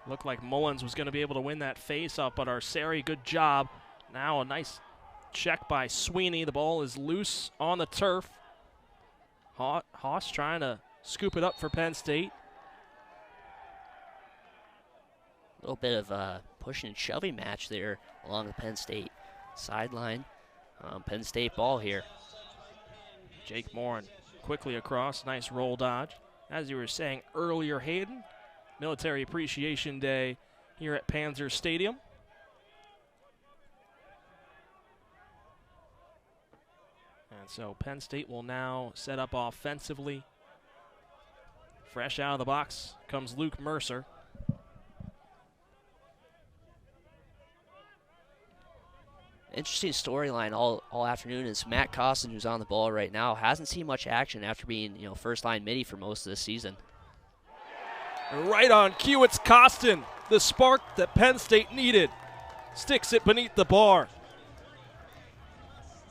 Looked like Mullins was going to be able to win that face-off, but Arceri, good job. Now a nice check by Sweeney. The ball is loose on the turf. Haas trying to scoop it up for Penn State. A little bit of a pushing and shoving match there along the Penn State sideline. Penn State ball here. Jake Morin quickly across. Nice roll dodge. As you were saying earlier, Hayden, Military Appreciation Day here at Panzer Stadium. And so Penn State will now set up offensively. Fresh out of the box comes Luke Mercer. Interesting storyline all afternoon is Matt Costin, who's on the ball right now, hasn't seen much action after being first-line midi for most of this season. Right on cue, it's Costin, the spark that Penn State needed. Sticks it beneath the bar.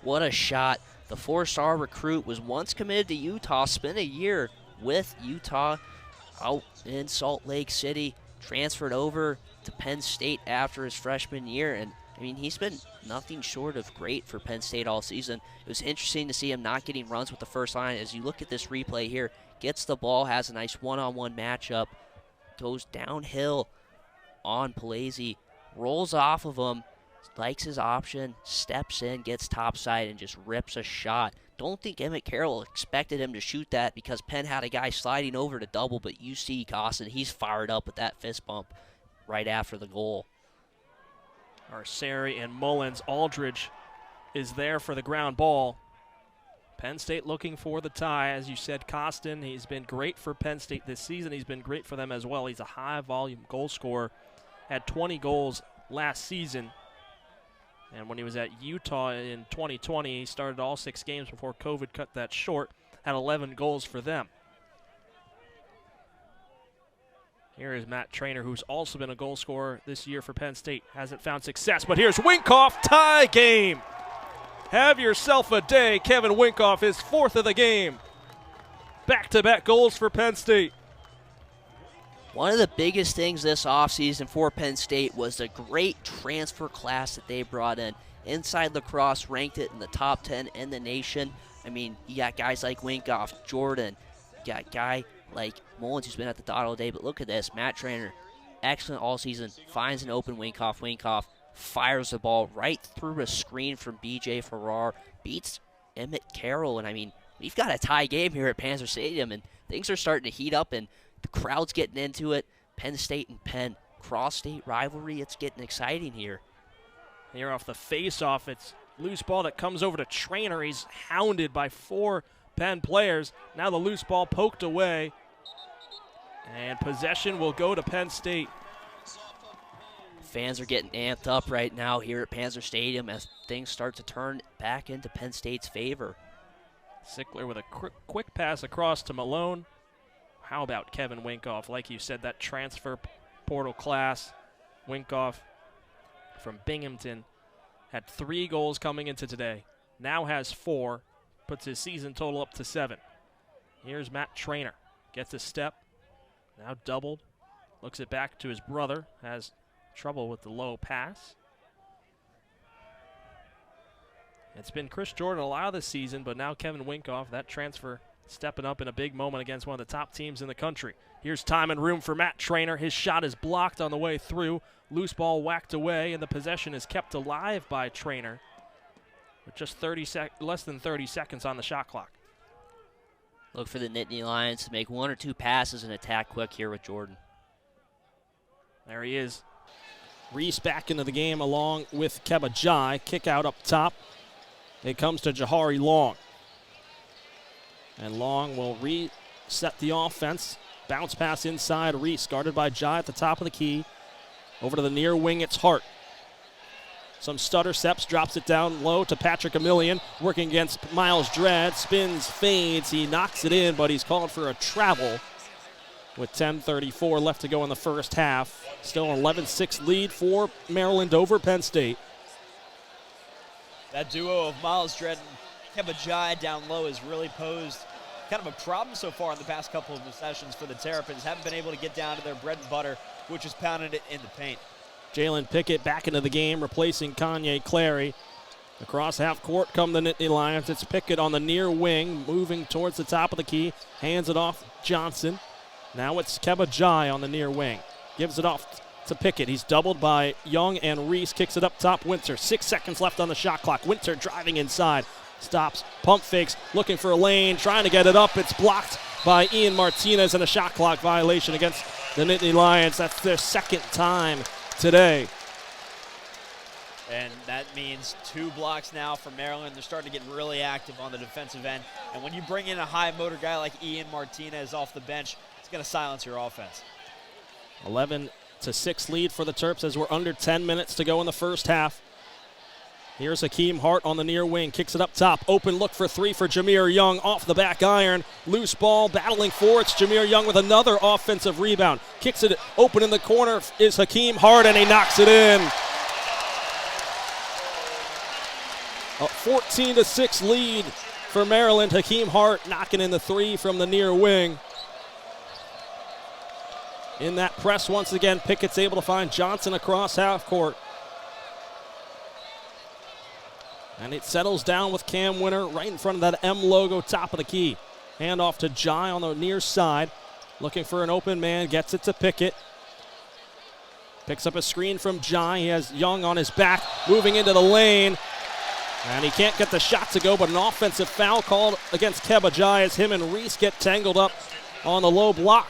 What a shot. The four-star recruit was once committed to Utah, spent a year with Utah out in Salt Lake City, transferred over to Penn State after his freshman year, and I mean, he's been nothing short of great for Penn State all season. It was interesting to see him not getting runs with the first line. As you look at this replay here, gets the ball, has a nice one-on-one matchup, goes downhill on Palese, rolls off of him, likes his option, steps in, gets topside, and just rips a shot. Don't think Emmett Carroll expected him to shoot that because Penn had a guy sliding over to double, but you see Costin, he's fired up with that fist bump right after the goal. Arceri and Mullins. Aldridge is there for the ground ball. Penn State looking for the tie. As you said, Costin, he's been great for Penn State this season. He's been great for them as well. He's a high-volume goal scorer. Had 20 goals last season. And when he was at Utah in 2020, he started all 6 games before COVID cut that short. Had 11 goals for them. Here is Matt Trainer, who's also been a goal scorer this year for Penn State. Hasn't found success, but here's Winkoff, tie game. Have yourself a day. Kevin Winkoff, his 4th of the game. Back-to-back goals for Penn State. One of the biggest things this offseason for Penn State was the great transfer class that they brought in. Inside Lacrosse ranked it in the top 10 in the nation. I mean, you got guys like Winkoff, Jordan, you got a guy like Mullins, who's been at the dot all day, but look at this. Matt Trainer, excellent all season, finds an open Winkoff. Winkoff fires the ball right through a screen from B.J. Farrar, beats Emmett Carroll, and I mean, we've got a tie game here at Panzer Stadium, and things are starting to heat up, and the crowd's getting into it. Penn State and Penn, cross-state rivalry, it's getting exciting here. Here off the face-off, it's loose ball that comes over to Trainer. He's hounded by 4 Penn players. Now the loose ball poked away. And possession will go to Penn State. Fans are getting amped up right now here at Panzer Stadium as things start to turn back into Penn State's favor. Sickler with a quick pass across to Malone. How about Kevin Winkoff? Like you said, that transfer portal class. Winkoff from Binghamton had 3 goals coming into today. Now has 4. Puts his season total up to 7. Here's Matt Trainer. Gets a step. Now doubled. Looks it back to his brother. Has trouble with the low pass. It's been Chris Jordan a lot of this season, but now Kevin Winkoff, that transfer, stepping up in a big moment against one of the top teams in the country. Here's time and room for Matt Trainer. His shot is blocked on the way through. Loose ball whacked away, and the possession is kept alive by Trainer with just less than 30 seconds on the shot clock. Look for the Nittany Lions to make 1 or 2 passes and attack quick here with Jordan. There he is. Reese back into the game along with Kebajai. Kick out up top. It comes to Jahari Long. And Long will reset the offense. Bounce pass inside. Reese guarded by Jai at the top of the key. Over to the near wing, it's Hart. Some stutter steps, drops it down low to Patrick Emilian, working against Miles Dredd, spins, fades, he knocks it in, but he's called for a travel with 10:34 left to go in the first half. Still an 11-6 lead for Maryland over Penn State. That duo of Miles Dredd and Kebajai down low has really posed kind of a problem so far in the past couple of sessions for the Terrapins. Haven't been able to get down to their bread and butter, which is pounding it in the paint. Jalen Pickett back into the game, replacing Kanye Clary. Across half court come the Nittany Lions. It's Pickett on the near wing, moving towards the top of the key. Hands it off Johnson. Now it's Keba Jai on the near wing. Gives it off to Pickett. He's doubled by Young and Reese. Kicks it up top. Winter. 6 seconds left on the shot clock. Winter driving inside. Stops. Pump fakes. Looking for a lane. Trying to get it up. It's blocked by Ian Martinez, and a shot clock violation against the Nittany Lions. That's their second time today. And that means 2 blocks now for Maryland. They're starting to get really active on the defensive end. And when you bring in a high motor guy like Ian Martinez off the bench, it's going to silence your offense. 11-6 lead for the Terps as we're under 10 minutes to go in the first half. Here's Hakeem Hart on the near wing. Kicks it up top. Open look for 3 for Jameer Young. Off the back iron. Loose ball. Battling for. It's Jameer Young with another offensive rebound. Kicks it open in the corner is Hakeem Hart, and he knocks it in. A 14-6 lead for Maryland. Hakeem Hart knocking in the 3 from the near wing. In that press once again, Pickett's able to find Johnson across half court. And it settles down with Cam Winter right in front of that M logo, top of the key. Hand off to Jai on the near side. Looking for an open man, gets it to Pickett. Picks up a screen from Jai. He has Young on his back, moving into the lane. And he can't get the shot to go, but an offensive foul called against Keba Jai as him and Reese get tangled up on the low block.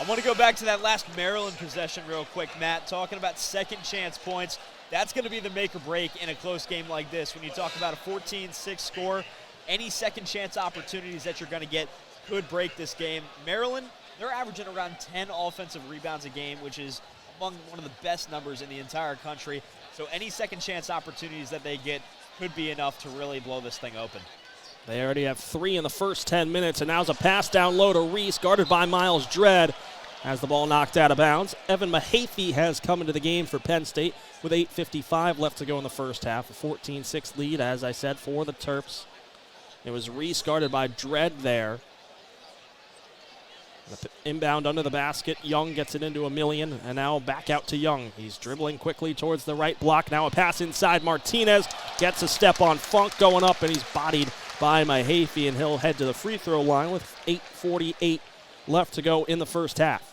I want to go back to that last Maryland possession real quick, Matt. Talking about second chance points. That's going to be the make or break in a close game like this. When you talk about a 14-6 score, any second chance opportunities that you're going to get could break this game. Maryland, they're averaging around 10 offensive rebounds a game, which is among one of the best numbers in the entire country. So any second chance opportunities that they get could be enough to really blow this thing open. They already have 3 in the first 10 minutes, and now's a pass down low to Reese, guarded by Miles Dredd. Has the ball knocked out of bounds. Evan Mahaffey has come into the game for Penn State with 8:55 left to go in the first half. A 14-6 lead, as I said, for the Terps. It was Reese guarded by Dredd there. The inbound under the basket. Young gets it into a million, and now back out to Young. He's dribbling quickly towards the right block. Now a pass inside. Martinez gets a step on Funk going up, and he's bodied by Mahaffey, and he'll head to the free throw line with 8:48 left to go in the first half.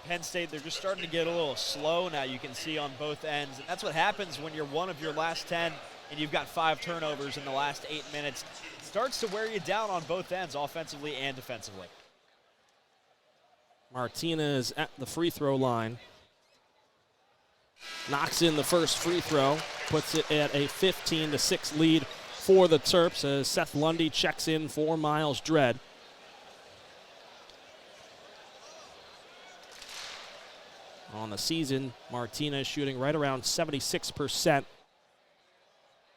Penn State, they're just starting to get a little slow now, you can see on both ends. And that's what happens when you're one of your last 10 and you've got 5 turnovers in the last 8 minutes. It starts to wear you down on both ends, offensively and defensively. Martinez at the free throw line. Knocks in the first free throw, puts it at a 15-6 lead for the Terps as Seth Lundy checks in for Miles Dredd. On the season, Martinez shooting right around 76%.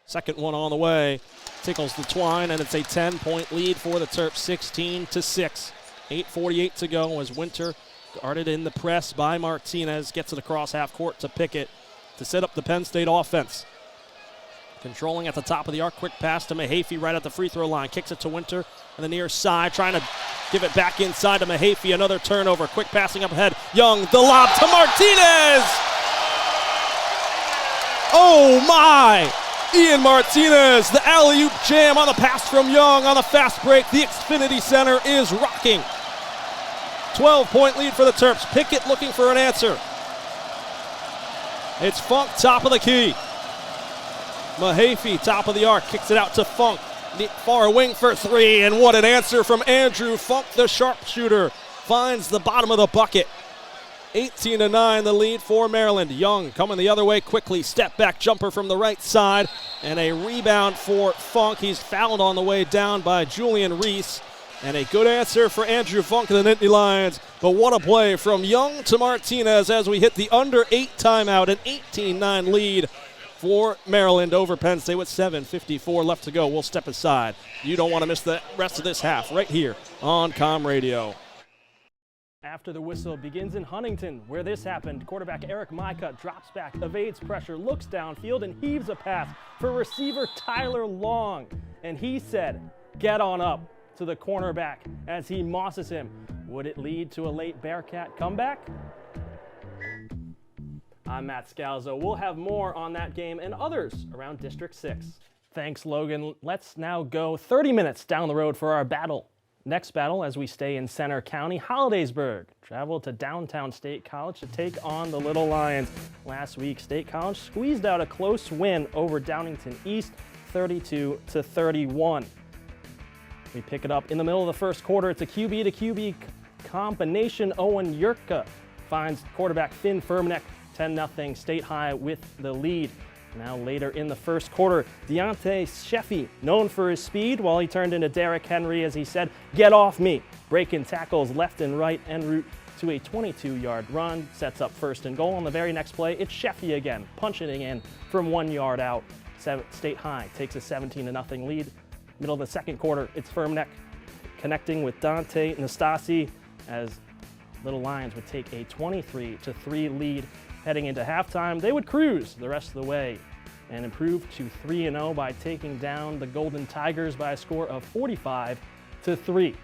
Second one on the way. Tickles the twine, and it's a 10-point lead for the Terps, 16-6. 8:48 to go as Winter, guarded in the press by Martinez, gets it across half court to Pickett to set up the Penn State offense. Controlling at the top of the arc, quick pass to Mahaffey right at the free throw line. Kicks it to Winter on the near side, trying to give it back inside to Mahaffey. Another turnover, quick passing up ahead. Young, the lob to Martinez! Oh my! Ian Martinez, the alley-oop jam on the pass from Young on the fast break. The Xfinity Center is rocking. 12-point lead for the Terps. Pickett looking for an answer. It's Funk, top of the key. Mahaffey, top of the arc, kicks it out to Funk. Far wing for 3, and what an answer from Andrew Funk, the sharpshooter. Finds the bottom of the bucket. 18-9, the lead for Maryland. Young coming the other way quickly. Step back jumper from the right side, and a rebound for Funk. He's fouled on the way down by Julian Reese. And a good answer for Andrew Funk and the Nittany Lions. But what a play from Young to Martinez as we hit the under 8 timeout. An 18-9 lead for Maryland over Penn State with 7:54 left to go. We'll step aside. You don't want to miss the rest of this half right here on Com Radio. After the whistle begins in Huntington, where this happened. Quarterback Eric Micah drops back, evades pressure, looks downfield, and heaves a pass for receiver Tyler Long. And he said, "Get on up." to the cornerback as he mosses him. Would it lead to a late Bearcat comeback? I'm Matt Scalzo. We'll have more on that game and others around District 6. Thanks, Logan. Let's now go 30 minutes down the road for our battle. Next battle, as we stay in Center County, Hollidaysburg traveled to downtown State College to take on the Little Lions. Last week, State College squeezed out a close win over Downington East, 32-31. We pick it up in the middle of the first quarter. It's a QB to QB combination. Owen Yurka finds quarterback Finn Firmanek, 10-0 State High with the lead. Now later in the first quarter, Deontay Sheffy, known for his speed, while he turned into Derrick Henry as he said, "Get off me," breaking tackles left and right en route to a 22-yard run, sets up first and goal. On the very next play, it's Sheffy again, punching it in from 1 yard out. State High takes a 17-0 lead. Middle of the second quarter, it's Firmanek connecting with Dante Nastasi as Little Lions would take a 23-3 lead. Heading into halftime, they would cruise the rest of the way and improve to 3-0 by taking down the Golden Tigers by a score of 45-3.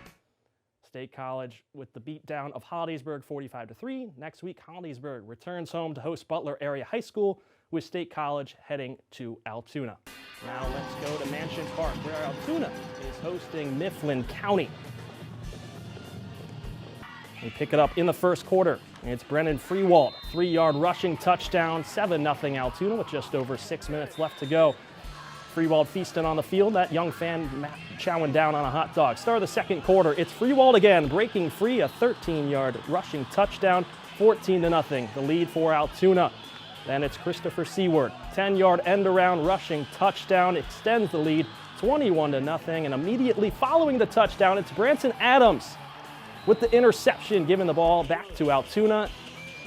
State College with the beatdown of Hollidaysburg 45-3. Next week, Hollidaysburg returns home to host Butler Area High School with State College heading to Altoona. Now let's go to Mansion Park where Altoona is hosting Mifflin County. We pick it up in the first quarter. It's Brennan Freewald, 3-yard rushing touchdown, 7-0 Altoona with just over 6 minutes left to go. Freewald feasting on the field, that young fan chowing down on a hot dog. Start of the second quarter, it's Freewald again, breaking free, a 13-yard rushing touchdown, 14-0, the lead for Altoona. Then it's Christopher Seward, 10-yard end-around rushing touchdown, extends the lead, 21-0, and immediately following the touchdown, it's Branson Adams with the interception, giving the ball back to Altoona,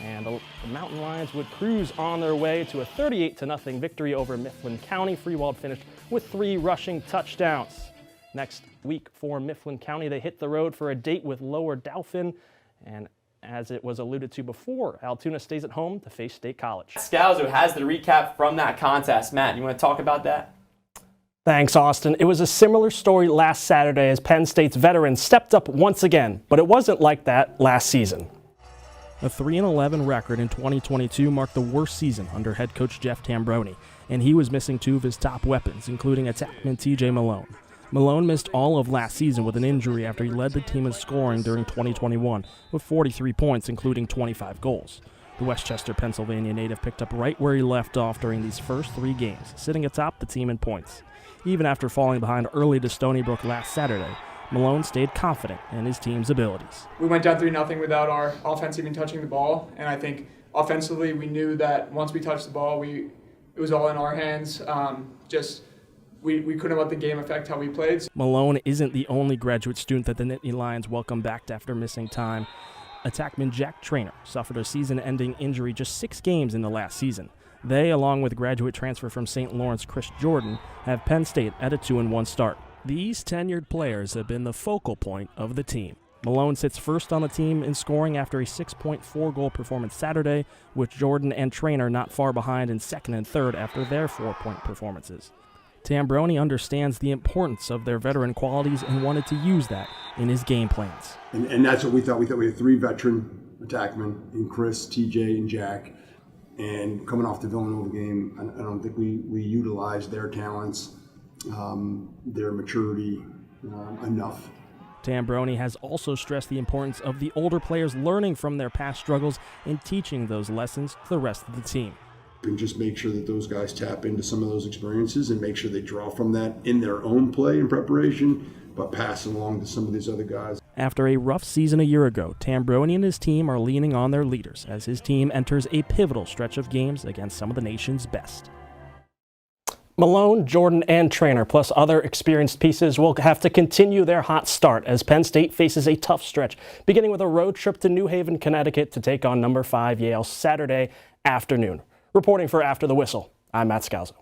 and the Mountain Lions would cruise on their way to a 38-0 victory over Mifflin County. Freewald finished with 3 rushing touchdowns. Next week for Mifflin County, they hit the road for a date with Lower Dauphin, and as it was alluded to before, Altoona stays at home to face State College. Scalzo has the recap from that contest. Matt, you want to talk about that? Thanks, Austin. It was a similar story last Saturday as Penn State's veterans stepped up once again, but it wasn't like that last season. A 3-11 record in 2022 marked the worst season under head coach Jeff Tambroni, and he was missing 2 of his top weapons, including attackman TJ Malone. Malone missed all of last season with an injury after he led the team in scoring during 2021 with 43 points, including 25 goals. The Westchester, Pennsylvania native picked up right where he left off during these first 3 games, sitting atop the team in points. Even after falling behind early to Stony Brook last Saturday, Malone stayed confident in his team's abilities. We went down 3-0 without our offense even touching the ball, and I think offensively we knew that once we touched the ball, it was all in our hands. We couldn't let the game affect how we played. Malone isn't the only graduate student that the Nittany Lions welcomed back after missing time. Attackman Jack Traynor suffered a season-ending injury just 6 games in the last season. They, along with graduate transfer from St. Lawrence Chris Jordan, have Penn State at a 2-1 start. These tenured players have been the focal point of the team. Malone sits first on the team in scoring after a 6.4 goal performance Saturday, with Jordan and Traynor not far behind in second and third after their 4-point performances. Tambroni understands the importance of their veteran qualities and wanted to use that in his game plans. And that's what we thought. We thought we had 3 veteran attackmen in Chris, TJ, and Jack. And coming off the Villanova game, I don't think we utilized their talents, their maturity enough. Tambroni has also stressed the importance of the older players learning from their past struggles and teaching those lessons to the rest of the team. And just make sure that those guys tap into some of those experiences and make sure they draw from that in their own play and preparation, but pass along to some of these other guys. After a rough season a year ago, Tambroni and his team are leaning on their leaders as his team enters a pivotal stretch of games against some of the nation's best. Malone, Jordan, and Traynor, plus other experienced pieces, will have to continue their hot start as Penn State faces a tough stretch, beginning with a road trip to New Haven, Connecticut to take on number 5 Yale Saturday afternoon. Reporting for After the Whistle, I'm Matt Scalzo.